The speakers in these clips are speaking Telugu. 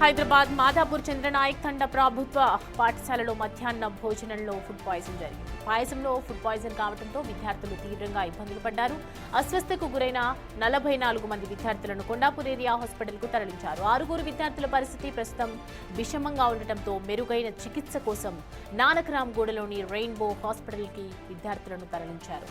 హైదరాబాద్ మాదాపూర్ చంద్రనాయక్ తండా ప్రభుత్వ పాఠశాలలో మధ్యాహ్న భోజనంలో ఫుడ్ పాయిజన్ జరిగింది. పాయసంలో ఫుడ్ పాయిజన్ కావడంతో విద్యార్థులు తీవ్రంగా ఇబ్బందులు పడ్డారు. అస్వస్థకు గురైన 44 మంది విద్యార్థులను కొండాపూర్ ఏరియా హాస్పిటల్కు తరలించారు. 6 విద్యార్థుల పరిస్థితి ప్రస్తుతం విషమంగా ఉండటంతో మెరుగైన చికిత్స కోసం నానక్రామ్ గూడలోని రెయిన్బో హాస్పిటల్కి విద్యార్థులను తరలించారు.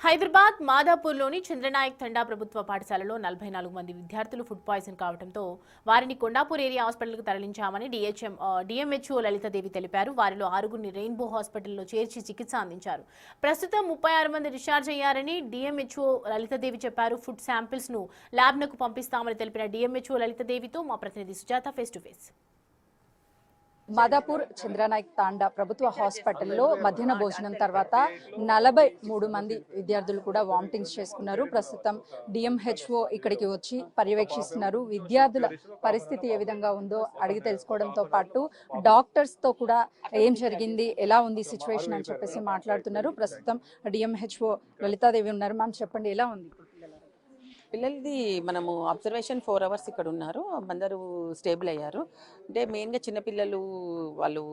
హైదరాబాద్ మాదాపూర్లోని చంద్రనాయక్ తండా ప్రభుత్వ పాఠశాలలో 44 మంది విద్యార్థులు ఫుడ్ పాయిజన్ కావడంతో వారిని కొండాపూర్ ఏరియా హాస్పిటల్కు తరలించామని డిఎంహెచ్ఓ లలితాదేవి తెలిపారు. వారిలో 6 రెయిన్బో హాస్పిటల్లో చేర్చి చికిత్స అందించారు. ప్రస్తుతం 36 మంది డిశ్చార్జ్ అయ్యారని డిఎంహెచ్ఓ లలితాదేవి చెప్పారు. ఫుడ్ శాంపిల్స్ ను ల్యాబ్నకు పంపిస్తామని తెలిపిన డిఎంహెచ్ఓ లలితాదేవితో మా ప్రతినిధి Sujatha face to face. Madhapur Chandranayak Tanda ప్రభుత్వ హాస్పిటల్లో మధ్యాహ్న భోజనం తర్వాత 43 మంది విద్యార్థులు కూడా వామిటింగ్స్ చేసుకున్నారు. ప్రస్తుతం డిఎంహెచ్ఓ ఇక్కడికి వచ్చి పర్యవేక్షిస్తున్నారు. విద్యార్థుల పరిస్థితి ఏ విధంగా ఉందో అడిగి తెలుసుకోవడంతో పాటు డాక్టర్స్ తో కూడా ఏం జరిగింది, ఎలా ఉంది సిచ్యువేషన్ అని చెప్పేసి మాట్లాడుతున్నారు. ప్రస్తుతం డిఎంహెచ్ఓ లలితాదేవి ఉన్నారు. మ్యామ్ చెప్పండి, ఎలా ఉంది? పిల్లలది మనము అబ్జర్వేషన్ 4 hours ఇక్కడ ఉన్నారు. అందరూ స్టేబుల్ అయ్యారు. అంటే మెయిన్గా చిన్నపిల్లలు వాళ్ళు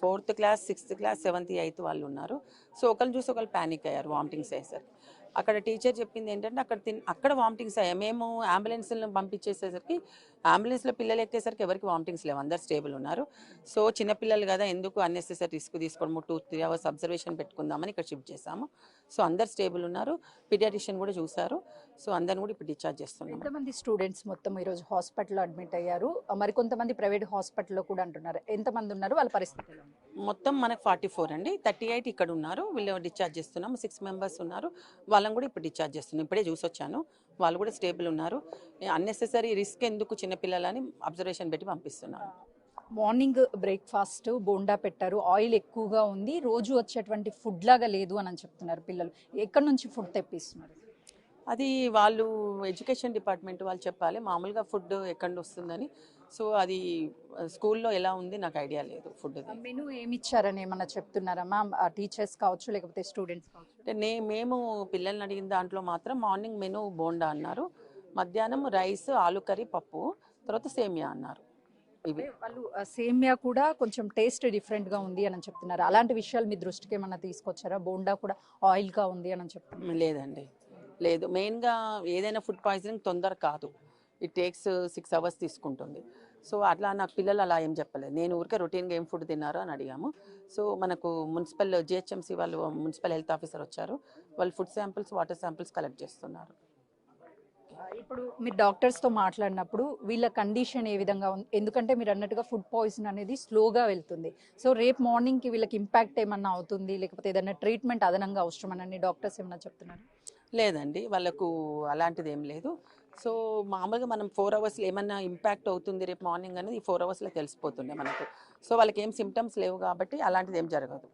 4th class 6th class 7th 8th వాళ్ళు ఉన్నారు. సో ఒకరిని చూసి ఒకరు ప్యానిక్ అయ్యారు వామిటింగ్స్ అయ్యేసరికి. అక్కడ టీచర్ చెప్పింది ఏంటంటే అక్కడ వామిటింగ్స్ అయ్యాయి. మేము అంబులెన్స్లను పంపించేసేసరికి అంబులెన్స్లో పిల్లలు ఎక్కేసరికి ఎవరికి వామిటింగ్స్ లేవు, అందరు స్టేబుల్ ఉన్నారు. సో చిన్నపిల్లలు కదా, ఎందుకు అన్నెసెసరీ రిస్క్ తీసుకోవడము, 2-3 hours అబ్జర్వేషన్ పెట్టుకుందామని ఇక్కడ షిఫ్ట్ చేశాము. సో అందరు స్టేబుల్ ఉన్నారు. పీడియాట్రిషియన్ కూడా చూశారు. సో అందరిని కూడా ఇప్పుడు డిశ్చార్జ్ చేస్తున్నాం. ఎంతమంది స్టూడెంట్స్ మొత్తం ఈరోజు హాస్పిటల్లో అడ్మిట్ అయ్యారు? మరికొంతమంది ప్రైవేట్ హాస్పిటల్లో కూడా అంటున్నారు. ఎంతమంది ఉన్నారు, వాళ్ళ పరిస్థితి? మొత్తం మనకు 44 అండి. 38 ఇక్కడ ఉన్నారు. వీళ్ళు డిశ్చార్జ్ చేస్తున్నాము. 6 members ఉన్నారు. వాళ్ళని కూడా ఇప్పుడు డిశ్చార్జ్ చేస్తున్నాం. ఇప్పుడే చూసి వచ్చాను. వాళ్ళు కూడా స్టేబుల్ ఉన్నారు. అన్నెసెసరీ రిస్క్ ఎందుకు చిన్నపిల్లలని అబ్జర్వేషన్ పెట్టి పంపిస్తున్నాము. మార్నింగ్ బ్రేక్ఫాస్ట్ బోండా పెట్టారు, ఆయిల్ ఎక్కువగా ఉంది, రోజు వచ్చేటువంటి ఫుడ్ లాగా లేదు అని చెప్తున్నారు పిల్లలు. ఎక్కడి నుంచి ఫుడ్ తెప్పిస్తున్నారు? అది వాళ్ళు ఎడ్యుకేషన్ డిపార్ట్మెంట్ వాళ్ళు చెప్పాలి. మామూలుగా ఫుడ్ ఎక్కడి వస్తుందని. సో అది స్కూల్లో ఎలా ఉంది నాకు ఐడియా లేదు. ఫుడ్ మెనూ ఏమి ఇచ్చారని ఏమన్నా చెప్తున్నారా మ్యామ్? టీచర్స్ కావచ్చు లేకపోతే స్టూడెంట్స్ కావచ్చు. అంటే మేము పిల్లల్ని అడిగిన దాంట్లో మాత్రం మార్నింగ్ మెనూ బోండా అన్నారు, మధ్యాహ్నం రైస్, ఆలు కర్రీ, పప్పు, తర్వాత సేమియా అన్నారు. ఇవి వాళ్ళు సేమియా కూడా కొంచెం టేస్ట్ డిఫరెంట్ గా ఉంది అని చెప్తున్నారు. అలాంటి విషయాలు మీ దృష్టికి ఏమన్నా తీసుకొచ్చారా? బోండా కూడా ఆయిల్ గా ఉంది అని చెప్తున్నారు. లేదండి, లేదు. మెయిన్గా ఏదైనా ఫుడ్ పాయిజనింగ్ తొందర కాదు, ఇట్ టేక్స్ 6 hours తీసుకుంటుంది. సో అట్లా నాకు పిల్లలు అలా ఏం చెప్పలేదు. నేను ఊరికే రొటీన్గా ఏం ఫుడ్ తిన్నారో అని అడిగాము. సో మనకు మున్సిపల్ జిహెచ్ఎంసీ వాళ్ళు, మున్సిపల్ హెల్త్ ఆఫీసర్ వచ్చారు. వాళ్ళు food samples, water samples collect చేస్తున్నారు. ఇప్పుడు మీరు డాక్టర్స్తో మాట్లాడినప్పుడు వీళ్ళ కండిషన్ ఏ విధంగా ఉంది? ఎందుకంటే మీరు అన్నట్టుగా ఫుడ్ పాయిజన్ అనేది స్లోగా వెళ్తుంది. సో రేపు మార్నింగ్కి వీళ్ళకి ఇంపాక్ట్ ఏమన్నా అవుతుంది, లేకపోతే ఏదైనా ట్రీట్మెంట్ అదనంగా అవసరమని డాక్టర్స్ ఏమన్నా చెప్తున్నారు? లేదండి, వాళ్ళకు అలాంటిది ఏం లేదు. సో మామూలుగా మనం 4 hours ఏమన్నా ఇంపాక్ట్ అవుతుంది రేపు మార్నింగ్ అనేది ఈ 4 hours తెలిసిపోతుండే మనకు. సో వాళ్ళకి ఏం సిమ్టమ్స్ లేవు కాబట్టి అలాంటిది ఏం జరగదు.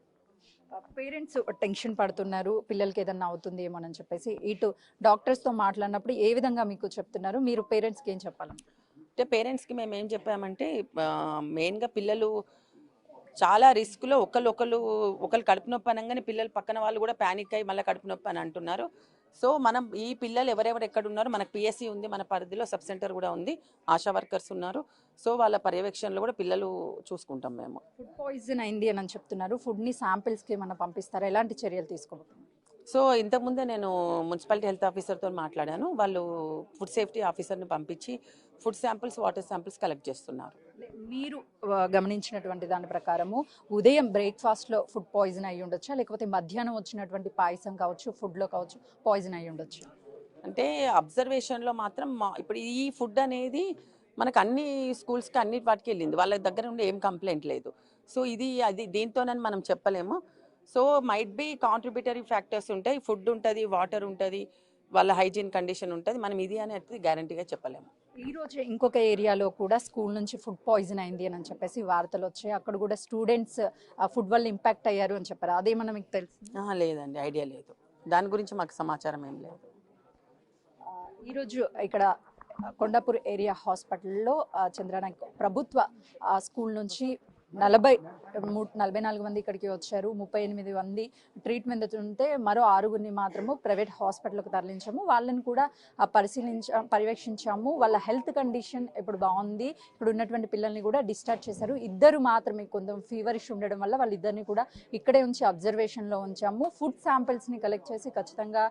పేరెంట్స్ టెన్షన్ పడుతున్నారు, పిల్లలకి ఏదన్నా అవుతుంది ఏమో అని చెప్పేసి. ఇటు డాక్టర్స్తో మాట్లాడినప్పుడు ఏ విధంగా మీకు చెప్తున్నారు? మీరు పేరెంట్స్కి ఏం చెప్పాలి? అంటే పేరెంట్స్కి మేము ఏం చెప్పామంటే మెయిన్గా పిల్లలు చాలా రిస్క్లో ఒకళ్ళు కడుపు నొప్పి అనగానే పిల్లలు పక్కన వాళ్ళు కూడా ప్యానిక్ అయ్యి మళ్ళీ కడుపు నొప్పి అని అంటున్నారు. సో మనం ఈ పిల్లలు ఎవరెవరు ఎక్కడ ఉన్నారో, మనకు పిఎస్సి ఉంది, మన పరిధిలో సబ్ సెంటర్ కూడా ఉంది, ఆశా వర్కర్స్ ఉన్నారు. సో వాళ్ళ పర్యవేక్షణలో కూడా పిల్లలు చూసుకుంటాం మేము. ఫుడ్ పాయిజన్ అయింది అని చెప్తున్నారు. ఫుడ్ని శాంపిల్స్కి ఏమైనా పంపిస్తారా? ఎలాంటి చర్యలు తీసుకోబోతున్నారు? సో ఇంతకుముందే నేను మున్సిపాలిటీ హెల్త్ ఆఫీసర్తో మాట్లాడాను. వాళ్ళు ఫుడ్ సేఫ్టీ ఆఫీసర్ని పంపించి food samples, water samples collect చేస్తున్నారు. మీరు గమనించినటువంటి దాని ప్రకారము ఉదయం బ్రేక్ఫాస్ట్లో ఫుడ్ పాయిజన్ అయ్యి ఉండొచ్చా, లేకపోతే మధ్యాహ్నం వచ్చినటువంటి పాయసం కావచ్చు, ఫుడ్లో కావచ్చు పాయిజన్ అయ్యి ఉండొచ్చు? అంటే అబ్జర్వేషన్లో మాత్రం ఇప్పుడు ఈ ఫుడ్ అనేది మనకు అన్ని స్కూల్స్కి అన్ని వాటికి వెళ్ళింది, వాళ్ళ దగ్గర నుండి ఏం కంప్లైంట్ లేదు. సో ఇది అది దీంతోనని మనం చెప్పలేము. So might be contributory factors ఉంటాయి, ఫుడ్ ఉంటుంది, వాటర్ ఉంటుంది, వాళ్ళ హైజీన్ కండిషన్ ఉంటుంది. మనం ఇది అనేది గ్యారంటీగా చెప్పలేము. ఈ రోజు ఇంకొక ఏరియాలో కూడా స్కూల్ నుంచి ఫుడ్ పాయిజన్ అయింది అని చెప్పేసి వార్తలు వచ్చాయి. అక్కడ కూడా స్టూడెంట్స్ ఫుడ్ వల్ల ఇంపాక్ట్ అయ్యారు అని చెప్పారు. అదేమన్నా మీకు తెలుసు? లేదండి, ఐడియా లేదు. దాని గురించి మాకు సమాచారం ఏం లేదు. ఈరోజు ఇక్కడ కొండాపూర్ ఏరియా హాస్పిటల్లో చంద్రనాయక్ ప్రభుత్వ స్కూల్ నుంచి 44 మంది ఇక్కడికి వచ్చారు. 38 మంది ట్రీట్మెంట్ ఉంటే మరో 6గురిని మాత్రము ప్రైవేట్ హాస్పిటల్కి తరలించాము. వాళ్ళని కూడా పర్యవేక్షించాము. వాళ్ళ హెల్త్ కండిషన్ ఇప్పుడు బాగుంది. ఇప్పుడు ఉన్నటువంటి పిల్లల్ని కూడా డిశ్చార్జ్ చేశారు. ఇద్దరు మాత్రమే కొంచెం ఫీవరిష్ ఉండడం వల్ల వాళ్ళిద్దరిని కూడా ఇక్కడే ఉంచి అబ్జర్వేషన్లో ఉంచాము. ఫుడ్ శాంపిల్స్ని కలెక్ట్ చేసి ఖచ్చితంగా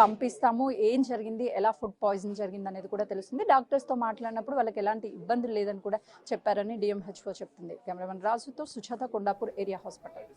పంపిస్తాము. ఏం జరిగింది, ఎలా ఫుడ్ పాయిజన్ జరిగింది అనేది కూడా తెలుస్తుంది. డాక్టర్స్తో మాట్లాడినప్పుడు వాళ్ళకి ఎలాంటి ఇబ్బందులు లేదని కూడా చెప్పారని డిఎంహెచ్ఓ చెప్తుంది. కెమెరామెన్ రాజుతో సుజాత, కొండాపూర్ ఏరియా హాస్పిటల్.